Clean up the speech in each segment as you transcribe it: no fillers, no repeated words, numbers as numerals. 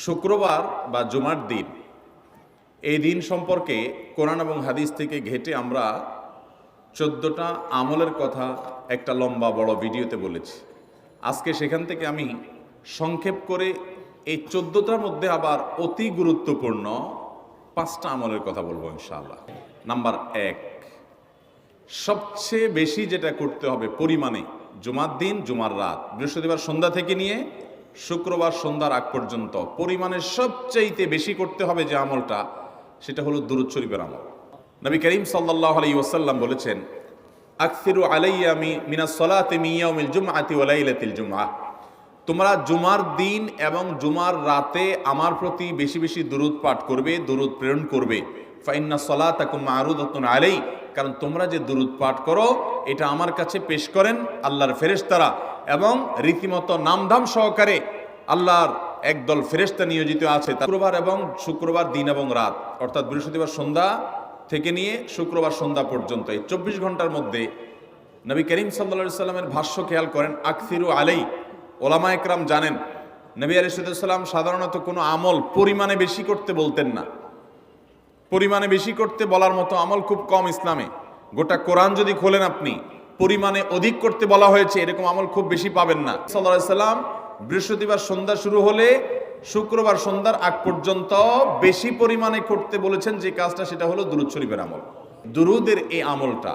শুক্রবার বা জুমার দিন, এই দিন সম্পর্কে কোরআন এবং হাদিস থেকে ঘেঁটে আমরা 14টা আমলের কথা একটা লম্বা বড় ভিডিওতে বলেছি। আজকে সেখান থেকে আমি সংক্ষেপ করে এই 14টার মধ্যে আবার অতি গুরুত্বপূর্ণ 5টা আমলের কথা বলবো ইনশাআল্লাহ। নাম্বার 1, সবচেয়ে বেশি যেটা করতে হবে পরিমাণে জুমার দিন, জুমার রাত, বৃহস্পতিবার সন্ধ্যা থেকে নিয়ে শুক্রবার সন্ধ্যার আগ পর্যন্ত পরিমাণে সবচাইতে বেশি করতে হবে যে আমলটা, সেটা হলো দুরূদ শরীফের আমল। নবী করিম সাল্লাল্লাহু আলাইহি ওয়াসাল্লাম বলেছেন, আকসিরু আলাইয়া মিনাস সালাতি মিন ইয়াউমিল জুমআতি ওয়া লাইলাতিল জুমআহ, তোমরা জুমার দিন এবং জুমার রাতে আমার প্রতি বেশি বেশি দুরূদ পাঠ করবে, দুরূদ প্রেরণ করবে। ফাইন্না সালাতাকুম মা'রুদাতুন আলাই, কারণ তোমরা যে দুরূদ পাঠ করো এটা আমার কাছে পেশ করেন আল্লাহর ফেরেশতারা, এবং রীতিমতো নামধাম সহকারে আল্লাহর একদল ফেরেশতা নিয়োজিত আছে শুক্রবার এবং শুক্রবার দিন এবং রাত, অর্থাৎ বৃহস্পতিবার সন্ধ্যা থেকে নিয়ে শুক্রবার সন্ধ্যা পর্যন্ত এই 24 ঘন্টার মধ্যে নবী করিম সাল্লাল্লাহু আলাইহি সাল্লামের ভাষ্য খেয়াল করেন, আকসিরু আলাই। ওলামা একরাম জানেন নবী আলাইহিস সালাম সাধারণত কোনো আমল পরিমাণে বেশি করতে বলতেন না। পরিমাণে বেশি করতে বলার মতো আমল খুব কম ইসলামে। গোটা কোরআন যদি খোলেন আপনি, পরিমাণে অধিক করতে বলা হয়েছে এরকম আমল খুব বেশি পাবেন না। সাল্লাল্লাহু আলাইহি সাল্লাম বৃহস্পতিবার সন্ধ্যা শুরু হলে শুক্রবার সন্ধ্যার আগ পর্যন্ত বেশি পরিমাণে করতে বলেছেন যে কাজটা, সেটা হলো দুরূদ শরীফের আমল। দুরূদের এই আমলটা,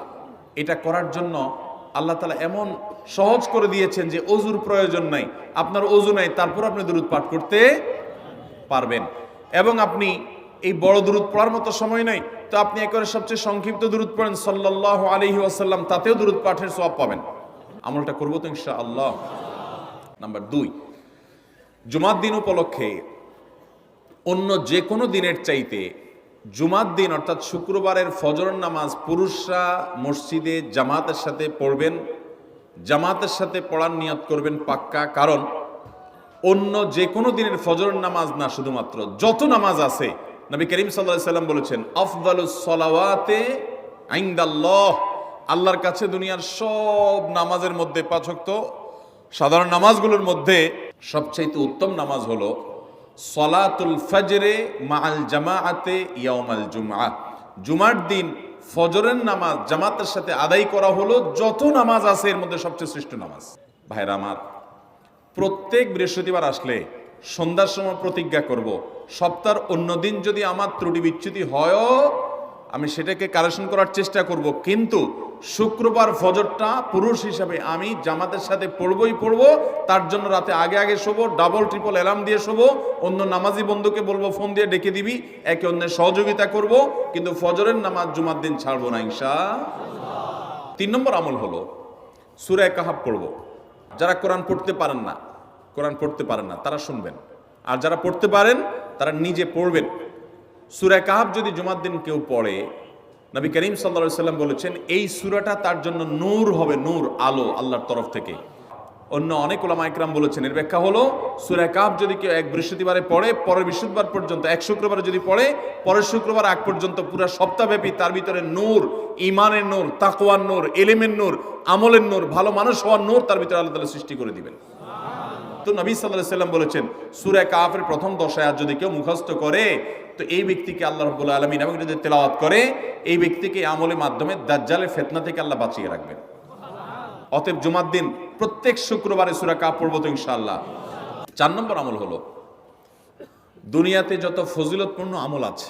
এটা করার জন্য আল্লাহ তাআলা এমন সহজ করে দিয়েছেন যে ওযুর প্রয়োজন নাই। আপনার ওযু নাই, তারপর আপনি দুরূদ পাঠ করতে পারবেন। এবং আপনি এই বড় দুরূদ পড়ার মতো সময় নাই, তো আপনি একেবারে সবচেয়ে সংক্ষিপ্ত দুরূদ পড়েন সাল্লাল্লাহু আলাইহি ওয়াসাল্লাম, তাতেও দুরূদ পাঠের সওয়াব পাবেন। আমলটা করব তো ইনশাআল্লাহ। নাম্বার 2, জুমার দিন উপলক্ষে অন্য যে কোনো দিনের চাইতে জুমার দিন অর্থাৎ শুক্রবারের ফজরের নামাজ পুরুষরা মসজিদে জামাতের সাথে পড়বেন। জামাতের সাথে পড়ার নিয়ত করবেন পাক্কা, কারণ অন্য যে কোনো দিনের ফজরের নামাজ না, শুধুমাত্র যত নামাজ আছে নবী করিম সাল্লাল্লাহু আলাইহি সাল্লাম বলেছেন, আফদালুস সালাওয়াতে ইনদাল্লাহ, আল্লাহর কাছে দুনিয়ার সব নামাজের মধ্যে 5 ওয়াক্ত সাধারণ নামাজগুলোর মধ্যে সবচেয়ে উত্তম নামাজ হলো সলাতুল ফজরে মাআল জামাআতে ইয়াউমাল জুমআহ, জুমার দিন ফজরের নামাজ জামাতের সাথে আদায় করা হলো যত নামাজ আছে এর মধ্যে সবচেয়ে শ্রেষ্ঠ নামাজ। ভাইরা আমার, প্রত্যেক বৃহস্পতিবার আসলে সন্ধ্যার সময় প্রতিজ্ঞা করব, সপ্তাহের অন্য দিন যদি আমার ত্রুটি বিচ্যুতি হয়ও আমি সেটাকে কারেকশন করার চেষ্টা করব, কিন্তু শুক্রবার ফজরটা পুরুষ হিসাবে আমি জামাতের সাথে পড়বই পড়বো। তার জন্য রাতে আগে আগে শোবো, ডাবল ট্রিপল অ্যালার্ম দিয়ে শোবো, অন্য নামাজি বন্ধুকে বলবো ফোন দিয়ে ডেকে দিবি, একে অন্যের সহযোগিতা করব, কিন্তু ফজরের নামাজ জুমার দিন ছাড়বো না ইনশাআল্লাহ। 3 নম্বর আমল হলো সূরা কাহাফ পড়বো। যারা কোরআন পড়তে পারেন না তারা শুনবেন, আর যারা পড়তে পারেন তারা নিজে পড়বেন। সূরা কাহাফ যদি জুমার দিন কেউ পড়ে, নবী করিম সাল্লাল্লাহু আলাইহি সাল্লাম বলেছেন এই সূরাটা তার জন্য নূর হবে, নূর, আলো আল্লাহর তরফ থেকে। অন্য অনেক উলামা ইকরাম বলেছেন এর ব্যাখ্যা হলো সূরা কাহাফ যদি কেউ এক বৃহস্পতিবারে পড়ে, পরের বৃহস্পতিবার পর্যন্ত, এক শুক্রবারে যদি পড়ে, পরের শুক্রবার আগ পর্যন্ত পুরো সপ্তাহব্যাপী তার ভিতরে নূর, ঈমানের নূর, তাকওয়ার নূর, ইলমের নূর, আমলের নূর, ভালো মানুষ হওয়ার নূর তার ভিতরে আল্লাহ তাআলা সৃষ্টি করে দিবেন। তো নবী সাল্লাল্লাহু আলাইহি সাল্লাম বলেছেন সূরা কাহাফের প্রথম 10 আয়াত যদি কেউ মুখস্থ করে, তো এই ব্যক্তিকে আল্লাহ রাব্বুল আলামিন এবং যদি তেলাওয়াত করে, এই ব্যক্তিকে আমলের মাধ্যমে দাজ্জালের ফিতনা থেকে আল্লাহ বাঁচিয়ে রাখবেন। অতএব জুমার দিন প্রত্যেক শুক্রবারে সূরা কাহাফ পড়ব তো ইনশাআল্লাহ। 4 নম্বর আমল হলো, দুনিয়াতে যত ফজিলতপূর্ণ আমল আছে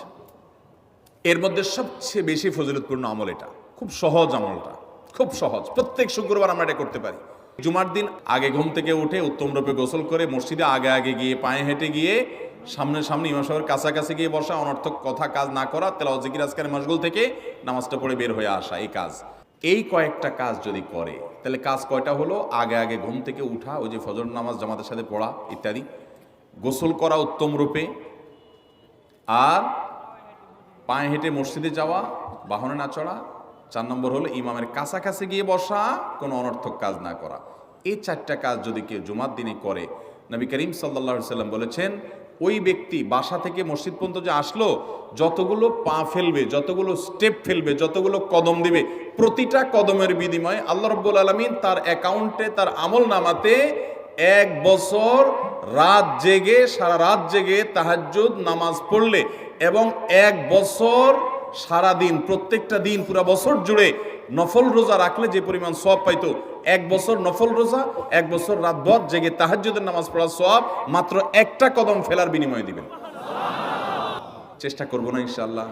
এর মধ্যে সবচেয়ে বেশি ফজিলতপূর্ণ আমল এটা। খুব সহজ আমলটা, খুব সহজ, প্রত্যেক শুক্রবার আমরা এটা করতে পারি। জুমার দিন আগে ঘুম থেকে উঠে উত্তম রূপে গোসল করে মসজিদে আগে আগে গিয়ে পায়ে হেঁটে গিয়ে সামনে ইমাম সাহেবের কাছাকাছি গিয়ে বসা, অনর্থক কথা কাজ না করা, তেলাওয়াত জিকির আজকারের মশগুল থেকে নামাজটা পড়ে বের হয়ে আসা, এই কাজ, এই কয়েকটা কাজ যদি করে তাহলে কাজ কয়টা হলো? আগে আগে ঘুম থেকে উঠা, ওই যে ফজর নামাজ জামাতের সাথে পড়া ইত্যাদি, গোসল করা উত্তম রূপে, আর পায়ে হেঁটে মসজিদে যাওয়া, বাহনে না চড়া। 4 নম্বর হলো ইমামের কাছাকাছি গিয়ে বসা, কোনো অনর্থক কাজ না করা। এই 4টা কাজ যদি কেউ জুমার দিনে করে, নবী করিম সাল্লাল্লাহু আলাইহি সাল্লাম বলেছেন ওই ব্যক্তি বাসা থেকে মসজিদ পর্যন্ত যে আসলো, যতগুলো পা ফেলবে, যতগুলো স্টেপ ফেলবে, যতগুলো কদম দিবে, প্রতিটা কদমের বিনিময়ে আল্লাহ রাব্বুল আলামিন তার অ্যাকাউন্টে, তার আমল নামাতে 1 বছর রাত জেগে, সারা রাত জেগে তাহাজ্জুদ নামাজ পড়লে এবং 1 বছর সারা দিন, প্রত্যেকটা দিন পুরা বছর জুড়ে নফল রোজা রাখলে যে পরিমাণ সওয়াব পাইতো, 1 বছর নফল রোজা, 1 বছর রাতভর জেগে তাহাজ্জুদের নামাজ পড়ার সওয়াব মাত্র একটা কদম ফেলার বিনিময়ে দিবেন। চেষ্টা করব না ইনশাআল্লাহ।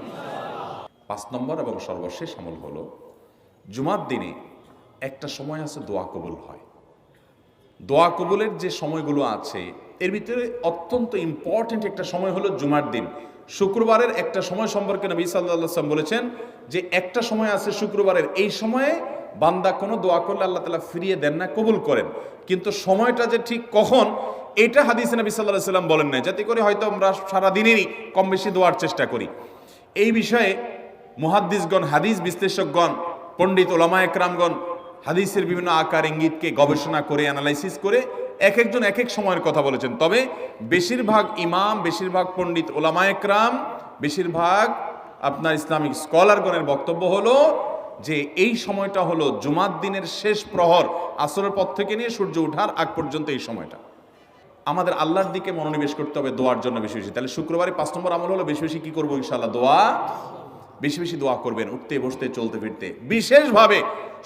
5 নম্বর এবং সর্বশেষ আমল হলো, জুমার দিনে একটা সময় আছে দোয়া কবুল হয়। দোয়া কবুলের যে সময়গুলো আছে এর ভিতরে অত্যন্ত ইম্পর্টেন্ট একটা সময় হলো জুমার দিন। শুক্রবারের একটা সময় সম্পর্কে নবী সাল্লাল্লাহু আলাইহি ওয়াসাল্লাম বলেছেন যে একটা সময় আছে শুক্রবারের, এই সময়ে বান্দা কোনো দোয়া করলে আল্লাহ তাআলা ফিরিয়ে দেন না, কবুল করেন। কিন্তু সময়টা যে ঠিক কখন এটা হাদিসে নবী সাল্লাল্লাহু আলাইহি ওয়াসাল্লাম বলেন না, যাতে করে হয়তো আমরা সারা দিনেরই কম বেশি দোয়ার চেষ্টা করি। এই বিষয়ে মুহাদ্দিসগণ, হাদিস বিশ্লেষকগণ, পণ্ডিত ওলামা একরামগণ হাদিসের বিভিন্ন আকার ইঙ্গিতকে গবেষণা করে, অ্যানালাইসিস করে এক একজন এক এক সময়ের কথা বলেছেন। তবে বেশিরভাগ ইমাম, বেশিরভাগ পণ্ডিত ওলামা একরাম, বেশিরভাগ আপনার ইসলামিক স্কলারগণের বক্তব্য হলো যে এই সময়টা হলো জুমার দিনের শেষ প্রহর, আসরের পর থেকে নিয়ে সূর্য ওঠার আগ পর্যন্ত এই সময়টা। আমাদের আল্লাহর দিকে মনোনিবেশ করতে হবে দোয়ার জন্য বেশি বেশি। তাহলে শুক্রবারে 5 নম্বর আমল হলো বেশি বেশি কি করবো ইনশাআল্লাহ? দোয়া। বেশি বেশি দোয়া করবেন, উঠতে বসতে চলতে ফিরতে। বিশেষভাবে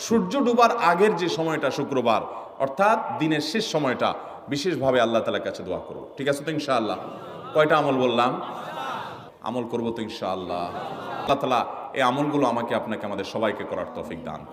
সূর্য ডুবার আগের যে সময়টা শুক্রবার, অর্থাৎ দিনের শেষ সময়টা, বিশেষভাবে আল্লাহ তাআলার কাছে দোয়া করব। ঠিক আছে তো ইনশাআল্লাহ? কয়টা আমল বললাম? আমল করবো তো ইনশাআল্লাহ। আল্লাহ তাআলা এই আমলগুলো আমাকে আপনাকে আমাদের সবাইকে করার তৌফিক দান করুন।